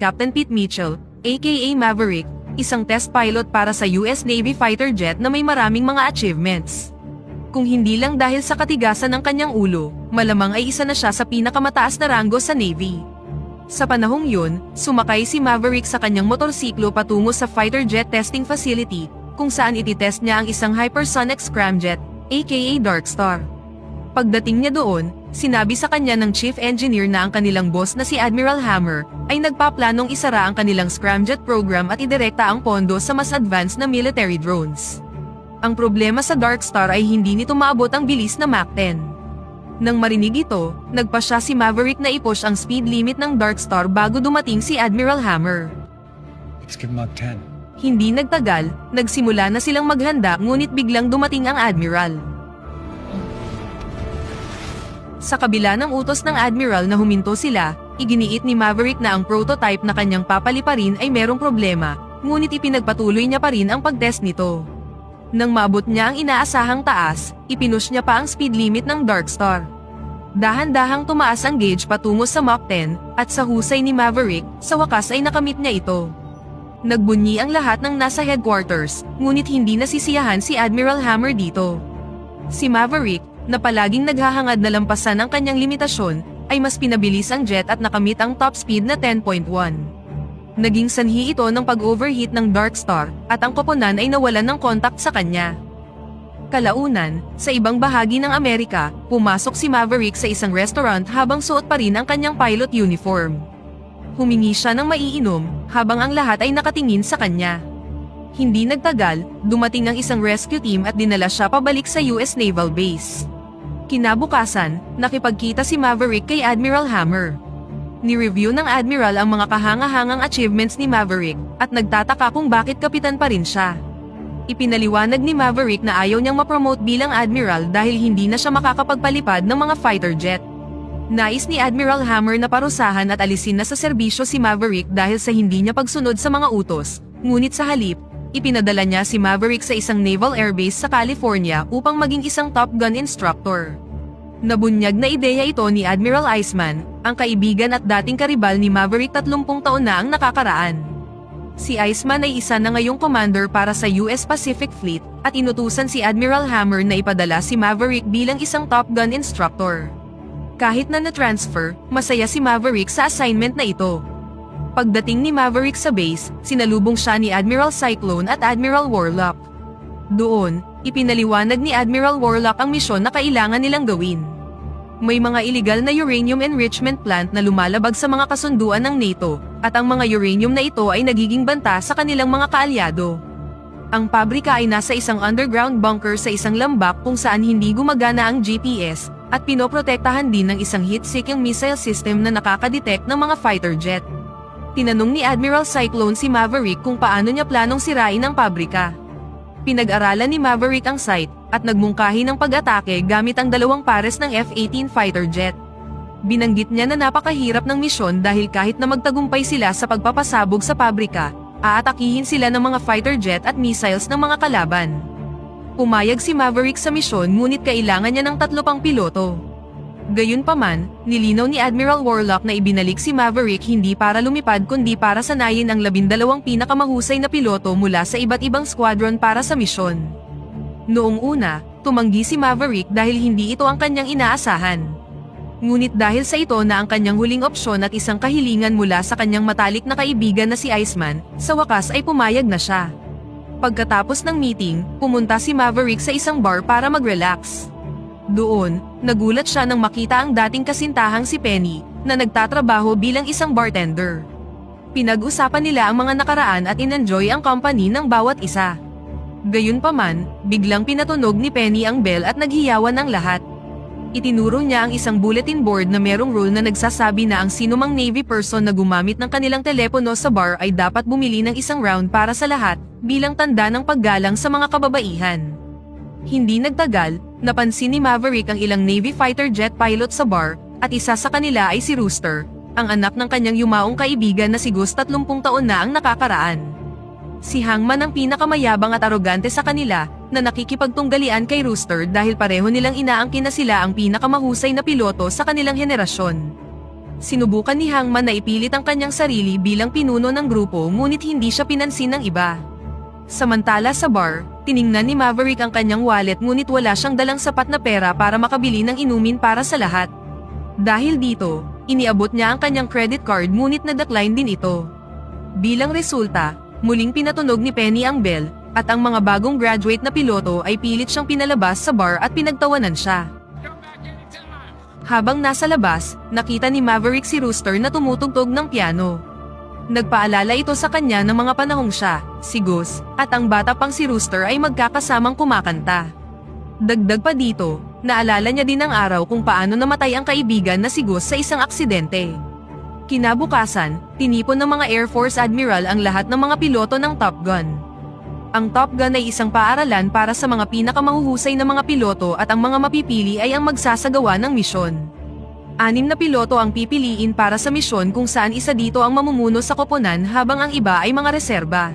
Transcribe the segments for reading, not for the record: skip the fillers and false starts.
Captain Pete Mitchell, aka Maverick, isang test pilot para sa US Navy fighter jet na may maraming mga achievements. Kung hindi lang dahil sa katigasan ng kanyang ulo, malamang ay isa na siya sa pinakamataas na ranggo sa Navy. Sa panahong yun, sumakay si Maverick sa kanyang motorsiklo patungo sa fighter jet testing facility, kung saan ititest niya ang isang hypersonic scramjet, aka Darkstar. Pagdating niya doon, sinabi sa kanya ng chief engineer na ang kanilang boss na si Admiral Hammer ay nagpaplanong isara ang kanilang scramjet program at idirekta ang pondo sa mas advanced na military drones. Ang problema sa Darkstar ay hindi nito maabot ang bilis na Mach 10. Nang marinig ito, nagpasya si Maverick na i-push ang speed limit ng Darkstar bago dumating si Admiral Hammer. Let's give Mach 10. Hindi nagtagal, nagsimula na silang maghanda ngunit biglang dumating ang Admiral. Sa kabila ng utos ng Admiral na huminto sila, iginiit ni Maverick na ang prototype na kanyang papaliparin ay merong problema, ngunit ipinagpatuloy niya pa rin ang pagtest nito. Nang maabot niya ang inaasahang taas, ipinush niya pa ang speed limit ng Darkstar. Dahan-dahang tumaas ang gauge patungo sa Mach 10, at sa husay ni Maverick, sa wakas ay nakamit niya ito. Nagbunyi ang lahat ng nasa headquarters, ngunit hindi nasisiyahan si Admiral Hammer dito. Si Maverick, na palaging naghahangad na lampasan ang kanyang limitasyon, ay mas pinabilis ang jet at nakamit ang top speed na 10.1. Naging sanhi ito ng pag-overheat ng Darkstar, at ang koponan ay nawalan ng contact sa kanya. Kalaunan, sa ibang bahagi ng Amerika, pumasok si Maverick sa isang restaurant habang suot pa rin ang kanyang pilot uniform. Humingi siya ng maiinom, habang ang lahat ay nakatingin sa kanya. Hindi nagtagal, dumating ang isang rescue team at dinala siya pabalik sa US Naval Base. Kinabukasan, nakipagkita si Maverick kay Admiral Hammer. Ni-review ng Admiral ang mga kahangahangang achievements ni Maverick, at nagtataka kung bakit kapitan pa rin siya. Ipinaliwanag ni Maverick na ayaw niyang mapromote bilang Admiral dahil hindi na siya makakapagpalipad ng mga fighter jet. Nais ni Admiral Hammer na parusahan at alisin na sa serbisyo si Maverick dahil sa hindi niya pagsunod sa mga utos, ngunit sa halip, ipinadala niya si Maverick sa isang naval airbase sa California upang maging isang Top Gun instructor. Nabunyag na ideya ito ni Admiral Iceman, ang kaibigan at dating karibal ni Maverick 30 taon na ang nakakaraan. Si Iceman ay isa na ngayong commander para sa US Pacific Fleet, at inutusan si Admiral Hammer na ipadala si Maverick bilang isang Top Gun instructor. Kahit na na-transfer, masaya si Maverick sa assignment na ito. Pagdating ni Maverick sa base, sinalubong siya ni Admiral Cyclone at Admiral Warlock. Doon, ipinaliwanag ni Admiral Warlock ang misyon na kailangan nilang gawin. May mga illegal na uranium enrichment plant na lumalabag sa mga kasunduan ng NATO, at ang mga uranium na ito ay nagiging banta sa kanilang mga kaalyado. Ang pabrika ay nasa isang underground bunker sa isang lambak kung saan hindi gumagana ang GPS, at pinoprotektahan din ng isang heat-seeking missile system na nakakadetect ng mga fighter jet. Tinanong ni Admiral Cyclone si Maverick kung paano niya planong sirain ang pabrika. Pinag-aralan ni Maverick ang site, at nagmungkahi ng pag-atake gamit ang 2 pares ng F-18 fighter jet. Binanggit niya na napakahirap ng misyon dahil kahit na magtagumpay sila sa pagpapasabog sa pabrika, aatakihin sila ng mga fighter jet at missiles ng mga kalaban. Pumayag si Maverick sa misyon ngunit kailangan niya ng 3 pang piloto. Gayunpaman, nilinaw ni Admiral Warlock na ibinalik si Maverick hindi para lumipad kundi para sanayin ang 12 pinakamahusay na piloto mula sa iba't ibang squadron para sa misyon. Noong una, tumanggi si Maverick dahil hindi ito ang kanyang inaasahan. Ngunit dahil sa ito na ang kanyang huling opsyon at isang kahilingan mula sa kanyang matalik na kaibigan na si Iceman, sa wakas ay pumayag na siya. Pagkatapos ng meeting, pumunta si Maverick sa isang bar para mag-relax. Doon, nagulat siya nang makita ang dating kasintahang si Penny, na nagtatrabaho bilang isang bartender. Pinag-usapan nila ang mga nakaraan at in-enjoy ang company ng bawat isa. Gayunpaman, biglang pinatunog ni Penny ang bell at naghiyawan ang lahat. Itinuro niya ang isang bulletin board na merong rule na nagsasabi na ang sinumang Navy person na gumamit ng kanilang telepono sa bar ay dapat bumili ng isang round para sa lahat, bilang tanda ng paggalang sa mga kababaihan. Hindi nagtagal, napansin ni Maverick ang ilang Navy fighter jet pilot sa bar, at isa sa kanila ay si Rooster, ang anak ng kanyang yumaong kaibigan na si Gus 30 taon na ang nakakaraan. Si Hangman ang pinakamayabang at arogante sa kanila, na nakikipagtunggalian kay Rooster dahil pareho nilang inaangkin na sila ang pinakamahusay na piloto sa kanilang henerasyon. Sinubukan ni Hangman na ipilit ang kanyang sarili bilang pinuno ng grupo ngunit hindi siya pinansin ng iba. Samantala sa bar, tiningnan ni Maverick ang kanyang wallet ngunit wala siyang dalang sapat na pera para makabili ng inumin para sa lahat. Dahil dito, iniabot niya ang kanyang credit card ngunit na-decline din ito. Bilang resulta, muling pinatunog ni Penny ang bell, at ang mga bagong graduate na piloto ay pilit siyang pinalabas sa bar at pinagtawanan siya. Habang nasa labas, nakita ni Maverick si Rooster na tumutugtog ng piano. Nagpaalala ito sa kanya ng mga panahong siya, si Goose, at ang bata pang si Rooster ay magkakasamang kumakanta. Dagdag pa dito, naalala niya din ang araw kung paano namatay ang kaibigan na si Goose sa isang aksidente. Kinabukasan, tinipon ng mga Air Force Admiral ang lahat ng mga piloto ng Top Gun. Ang Top Gun ay isang paaralan para sa mga pinakamahuhusay na mga piloto at ang mga mapipili ay ang magsasagawa ng misyon. 6 na piloto ang pipiliin para sa misyon kung saan isa dito ang mamumuno sa koponan habang ang iba ay mga reserba.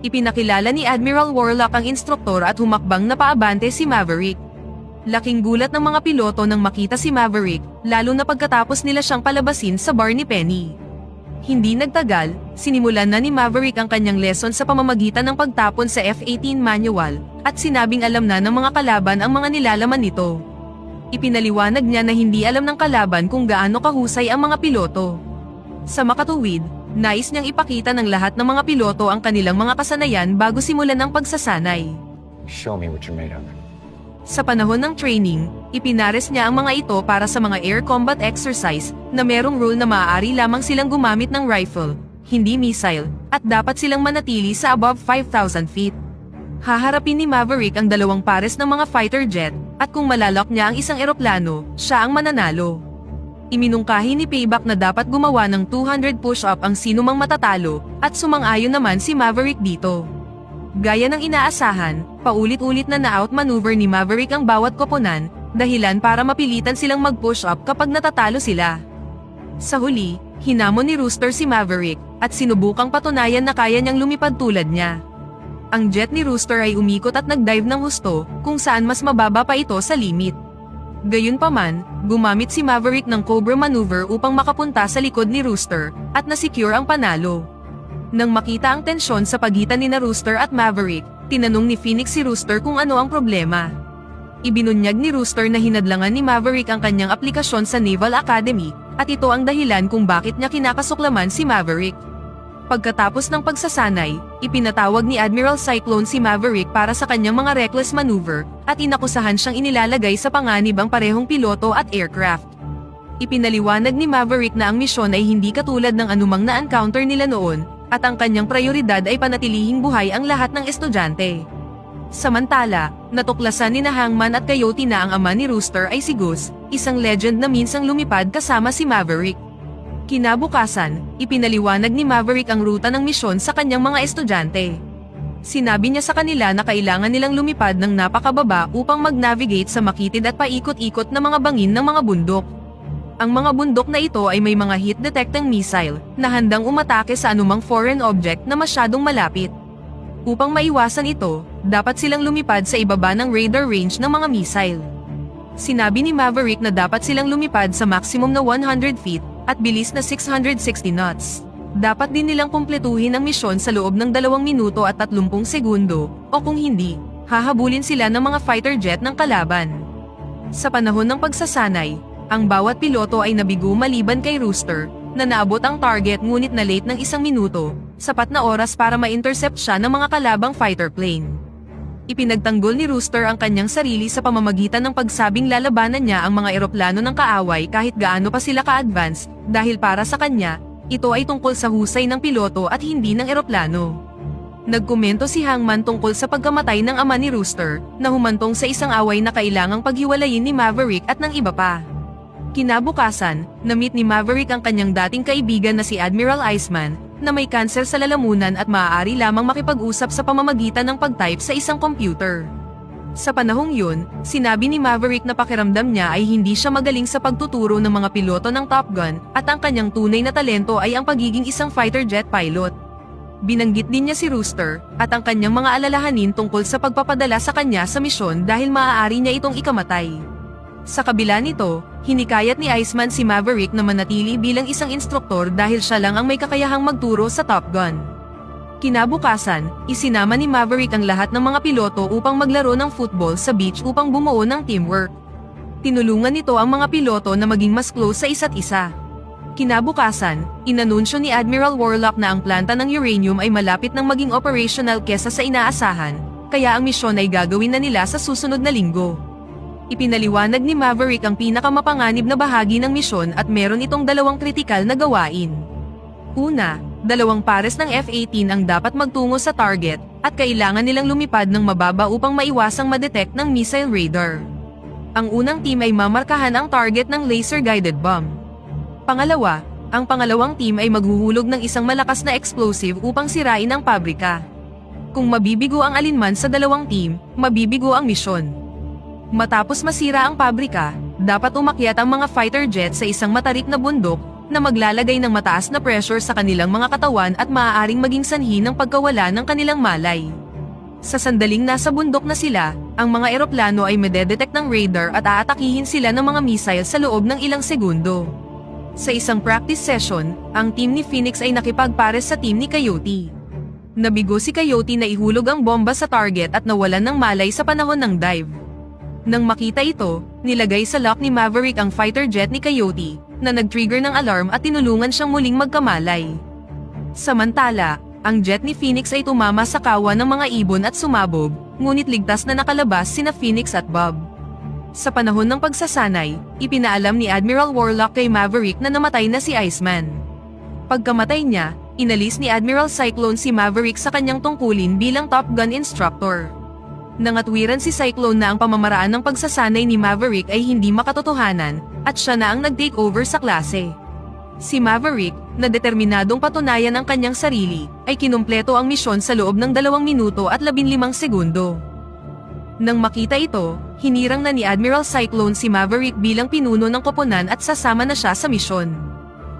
Ipinakilala ni Admiral Warlock ang instruktor at humakbang na paabante si Maverick. Laking gulat ng mga piloto nang makita si Maverick, lalo na pagkatapos nila siyang palabasin sa bar ni Penny. Hindi nagtagal, sinimulan na ni Maverick ang kanyang lesson sa pamamagitan ng pagtapon sa F-18 manual, at sinabing alam na ng mga kalaban ang mga nilalaman nito. Ipinaliwanag niya na hindi alam ng kalaban kung gaano kahusay ang mga piloto. Sa makatuwid, nais niyang ipakita ng lahat ng mga piloto ang kanilang mga kasanayan bago simulan ang pagsasanay. Show me what you're made of. Sa panahon ng training, ipinares niya ang mga ito para sa mga air combat exercise na merong rule na maaari lamang silang gumamit ng rifle, hindi missile, at dapat silang manatili sa above 5,000 feet. Haharapin ni Maverick ang 2 pares ng mga fighter jet, at kung malalok niya ang isang eroplano, siya ang mananalo. Iminungkahi ni Payback na dapat gumawa ng 200 push-up ang sinumang matatalo, at sumang-ayon naman si Maverick dito. Gaya ng inaasahan, paulit-ulit na na-outmaneuver ni Maverick ang bawat koponan, dahilan para mapilitan silang mag-push up kapag natatalo sila. Sa huli, hinamon ni Rooster si Maverick, at sinubukang patunayan na kaya niyang lumipad tulad niya. Ang jet ni Rooster ay umikot at nag-dive ng husto, kung saan mas mababa pa ito sa limit. Gayunpaman, gumamit si Maverick ng Cobra maneuver upang makapunta sa likod ni Rooster, at na-secure ang panalo. Nang makita ang tensyon sa pagitan ni Rooster at Maverick, tinanong ni Phoenix si Rooster kung ano ang problema. Ibinunyag ni Rooster na hinadlangan ni Maverick ang kanyang aplikasyon sa Naval Academy, at ito ang dahilan kung bakit niya kinakasuklaman si Maverick. Pagkatapos ng pagsasanay, ipinatawag ni Admiral Cyclone si Maverick para sa kanyang mga reckless maneuver, at inakusahan siyang inilalagay sa panganib ang parehong piloto at aircraft. Ipinaliwanag ni Maverick na ang misyon ay hindi katulad ng anumang na-encounter nila noon, at ang kanyang prioridad ay panatilihing buhay ang lahat ng estudyante. Samantala, natuklasan ni Hangman at Coyote na ang ama ni Rooster ay si Goose, isang legend na minsang lumipad kasama si Maverick. Kinabukasan, ipinaliwanag ni Maverick ang ruta ng misyon sa kanyang mga estudyante. Sinabi niya sa kanila na kailangan nilang lumipad ng napakababa upang mag-navigate sa makitid at paikot-ikot na mga bangin ng mga bundok. Ang mga bundok na ito ay may mga heat-detecting missile na handang umatake sa anumang foreign object na masyadong malapit. Upang maiwasan ito, dapat silang lumipad sa ibaba ng radar range ng mga missile. Sinabi ni Maverick na dapat silang lumipad sa maximum na 100 feet at bilis na 660 knots. Dapat din nilang kumpletuhin ang misyon sa loob ng 2 minuto at 30 segundo, o kung hindi, hahabulin sila ng mga fighter jet ng kalaban. Sa panahon ng pagsasanay, ang bawat piloto ay nabigo maliban kay Rooster, na naabot ang target ngunit na late ng 1 minuto, sapat na oras para ma-intercept siya ng mga kalabang fighter plane. Ipinagtanggol ni Rooster ang kanyang sarili sa pamamagitan ng pagsabing lalabanan niya ang mga eroplano ng kaaway kahit gaano pa sila ka-advance, dahil para sa kanya, ito ay tungkol sa husay ng piloto at hindi ng eroplano. Nagkomento si Hangman tungkol sa pagkamatay ng ama ni Rooster, na humantong sa isang away na kailangang paghiwalayin ni Maverick at ng iba pa. Kinabukasan, na-meet ni Maverick ang kanyang dating kaibigan na si Admiral Iceman, na may kanser sa lalamunan at maaari lamang makipag-usap sa pamamagitan ng pag-type sa isang computer. Sa panahong yun, sinabi ni Maverick na pakiramdam niya ay hindi siya magaling sa pagtuturo ng mga piloto ng Top Gun, at ang kanyang tunay na talento ay ang pagiging isang fighter jet pilot. Binanggit din niya si Rooster, at ang kanyang mga alalahanin tungkol sa pagpapadala sa kanya sa misyon dahil maaari niya itong ikamatay. Sa kabila nito, hinikayat ni Iceman si Maverick na manatili bilang isang instruktor dahil siya lang ang may kakayahang magturo sa Top Gun. Kinabukasan, isinama ni Maverick ang lahat ng mga piloto upang maglaro ng football sa beach upang bumuo ng teamwork. Tinulungan nito ang mga piloto na maging mas close sa isa't isa. Kinabukasan, inanunsyo ni Admiral Warlock na ang planta ng uranium ay malapit ng maging operational kesa sa inaasahan, kaya ang misyon ay gagawin na nila sa susunod na linggo. Ipinaliwanag ni Maverick ang pinakamapanganib na bahagi ng misyon at meron itong dalawang kritikal na gawain. Una, 2 pares ng F-18 ang dapat magtungo sa target at kailangan nilang lumipad ng mababa upang maiwasang madetect ng missile radar. Ang unang team ay mamarkahan ang target ng laser-guided bomb. Pangalawa, ang pangalawang team ay maghuhulog ng isang malakas na explosive upang sirain ang pabrika. Kung mabibigo ang alinman sa dalawang team, mabibigo ang misyon. Matapos masira ang pabrika, dapat umakyat ang mga fighter jet sa isang matarik na bundok na maglalagay ng mataas na pressure sa kanilang mga katawan at maaaring maging sanhi ng pagkawala ng kanilang malay. Sa sandaling nasa bundok na sila, ang mga eroplano ay madedetect ng radar at aatakihin sila ng mga missile sa loob ng ilang segundo. Sa isang practice session, ang team ni Phoenix ay nakipagpares sa team ni Coyote. Nabigo si Coyote na ihulog ang bomba sa target at nawalan ng malay sa panahon ng dive. Nang makita ito, nilagay sa lock ni Maverick ang fighter jet ni Coyote, na nag-trigger ng alarm at tinulungan siyang muling magkamalay. Samantala, ang jet ni Phoenix ay tumama sa kawan ng mga ibon at sumabog, ngunit ligtas na nakalabas sina Phoenix at Bob. Sa panahon ng pagsasanay, ipinaalam ni Admiral Warlock kay Maverick na namatay na si Iceman. Pagkamatay niya, inalis ni Admiral Cyclone si Maverick sa kanyang tungkulin bilang Top Gun instructor. Nangatwiran si Cyclone na ang pamamaraan ng pagsasanay ni Maverick ay hindi makatotohanan, at siya na ang nag-take over sa klase. Si Maverick, na determinadong patunayan ang kanyang sarili, ay kinumpleto ang misyon sa loob ng 2 minuto at 15 segundo. Nang makita ito, hinirang na ni Admiral Cyclone si Maverick bilang pinuno ng koponan at sasama na siya sa misyon.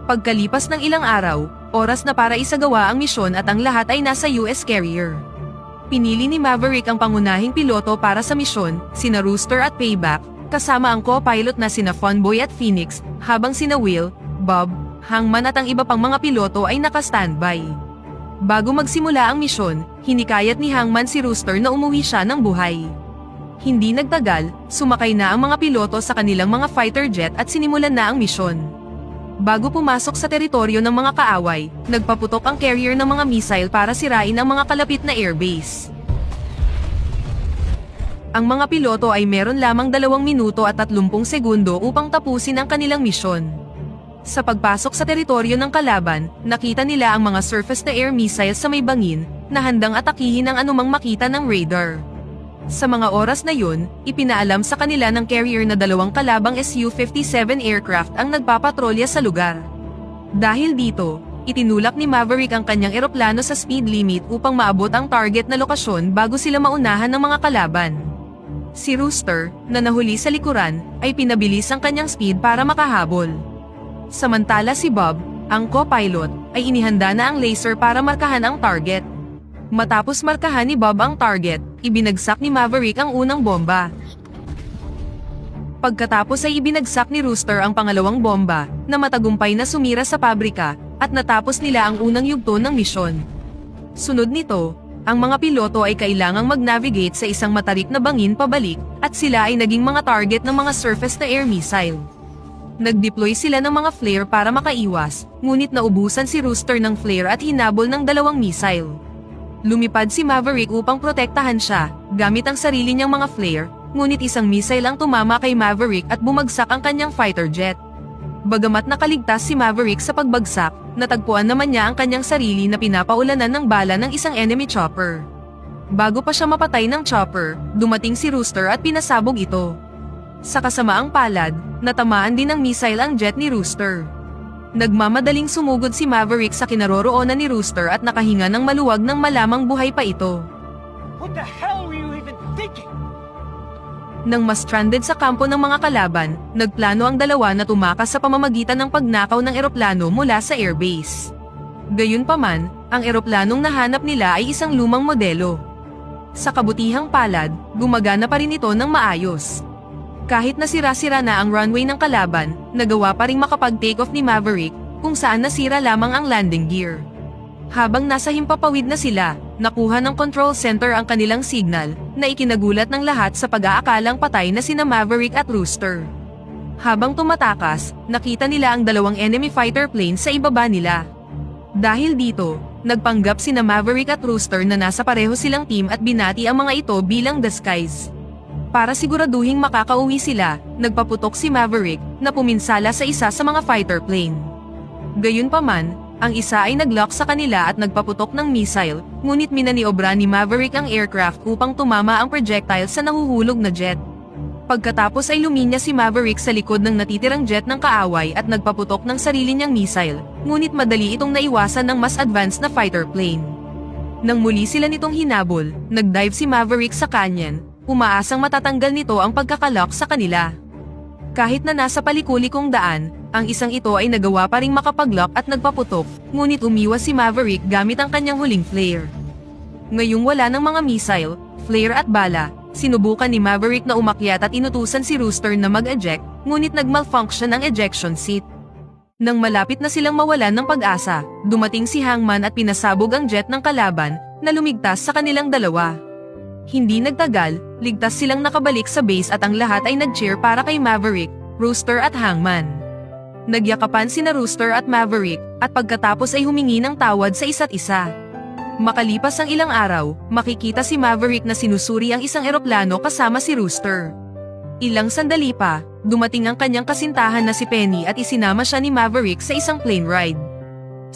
Pagkalipas ng ilang araw, oras na para isagawa ang misyon at ang lahat ay nasa US carrier. Pinili ni Maverick ang pangunahing piloto para sa misyon, sina Rooster at Payback, kasama ang co-pilot na sina Funboy at Phoenix, habang sina Will, Bob, Hangman at ang iba pang mga piloto ay naka-standby. Bago magsimula ang misyon, hinikayat ni Hangman si Rooster na umuwi siya ng buhay. Hindi nagtagal, sumakay na ang mga piloto sa kanilang mga fighter jet at sinimulan na ang misyon. Bago pumasok sa teritoryo ng mga kaaway, nagpaputok ang carrier ng mga missile para sirain ang mga kalapit na airbase. Ang mga piloto ay meron lamang 2 minuto at 30 segundo upang tapusin ang kanilang misyon. Sa pagpasok sa teritoryo ng kalaban, nakita nila ang mga surface-to-air missiles sa may bangin, na handang atakihin ang anumang makita ng radar. Sa mga oras na yun, ipinaalam sa kanila ng carrier na 2 kalabang Su-57 aircraft ang nagpapatrolya sa lugar. Dahil dito, itinulak ni Maverick ang kanyang eroplano sa speed limit upang maabot ang target na lokasyon bago sila maunahan ng mga kalaban. Si Rooster, na nahuli sa likuran, ay pinabilis ang kanyang speed para makahabol. Samantala si Bob, ang co-pilot, ay inihanda na ang laser para markahan ang target. Matapos markahan ni Bob ang target, ibinagsak ni Maverick ang unang bomba. Pagkatapos ay ibinagsak ni Rooster ang pangalawang bomba, na matagumpay na sumira sa pabrika, at natapos nila ang unang yugto ng misyon. Sunod nito, ang mga piloto ay kailangang mag-navigate sa isang matarik na bangin pabalik, at sila ay naging mga target ng mga surface-to-air missile. Nag-deploy sila ng mga flare para makaiwas, ngunit naubusan si Rooster ng flare at hinabol ng 2 missile. Lumipad si Maverick upang protektahan siya, gamit ang sarili niyang mga flare, ngunit isang missile ang tumama kay Maverick at bumagsak ang kanyang fighter jet. Bagamat nakaligtas si Maverick sa pagbagsak, natagpuan naman niya ang kanyang sarili na pinapaulanan ng bala ng isang enemy chopper. Bago pa siya mapatay ng chopper, dumating si Rooster at pinasabog ito. Sa kasamaang palad, natamaan din ng missile ang jet ni Rooster. Nagmamadaling sumugod si Maverick sa kinaroroonan ni Rooster at nakahinga ng maluwag nang malamang buhay pa ito. What the hell were you even thinking? Nang ma-stranded sa kampo ng mga kalaban, nagplano ang dalawa na tumakas sa pamamagitan ng pagnakaw ng eroplano mula sa airbase. Gayunpaman, ang eroplanong nahanap nila ay isang lumang modelo. Sa kabutihang palad, gumagana pa rin ito ng maayos. Kahit nasira-sira na ang runway ng kalaban, nagawa pa ring makapag-take off ni Maverick, kung saan nasira lamang ang landing gear. Habang nasa himpapawid na sila, nakuha ng control center ang kanilang signal, na ikinagulat ng lahat sa pag-aakalang patay na sina Maverick at Rooster. Habang tumatakas, nakita nila ang dalawang enemy fighter plane sa ibaba nila. Dahil dito, nagpanggap sina Maverick at Rooster na nasa pareho silang team at binati ang mga ito bilang The Skies. Para siguraduhing makakauwi sila, nagpaputok si Maverick na puminsala sa isa sa mga fighter plane. Gayunpaman, ang isa ay naglock sa kanila at nagpaputok ng missile, ngunit minaniobra ni Maverick ang aircraft upang tumama ang projectile sa nahuhulog na jet. Pagkatapos ay luminya si Maverick sa likod ng natitirang jet ng kaaway at nagpaputok ng sarili niyang missile, ngunit madali itong naiwasan ng mas advanced na fighter plane. Nang muli sila nitong hinabol, nagdive si Maverick sa canyon, umaasang matatanggal nito ang pagkakalock sa kanila. Kahit na nasa palikulikong daan, ang isang ito ay nagawa pa ring makapaglock at nagpaputok, ngunit umiwas si Maverick gamit ang kanyang huling flare. Ngayong wala ng mga missile, flare at bala, sinubukan ni Maverick na umakyat at inutusan si Rooster na mag-eject, ngunit nag-malfunction ang ejection seat. Nang malapit na silang mawalan ng pag-asa, dumating si Hangman at pinasabog ang jet ng kalaban, na lumigtas sa kanilang dalawa. Hindi nagtagal, ligtas silang nakabalik sa base at ang lahat ay nag-cheer para kay Maverick, Rooster at Hangman. Nagyakapan sina Rooster at Maverick, at pagkatapos ay humingi ng tawad sa isa't isa. Makalipas ang ilang araw, makikita si Maverick na sinusuri ang isang eroplano kasama si Rooster. Ilang sandali pa, dumating ang kanyang kasintahan na si Penny at isinama siya ni Maverick sa isang plane ride.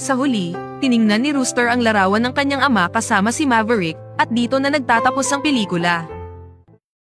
Sa huli, tiningnan ni Rooster ang larawan ng kanyang ama kasama si Maverick, at dito na nagtatapos ang pelikula.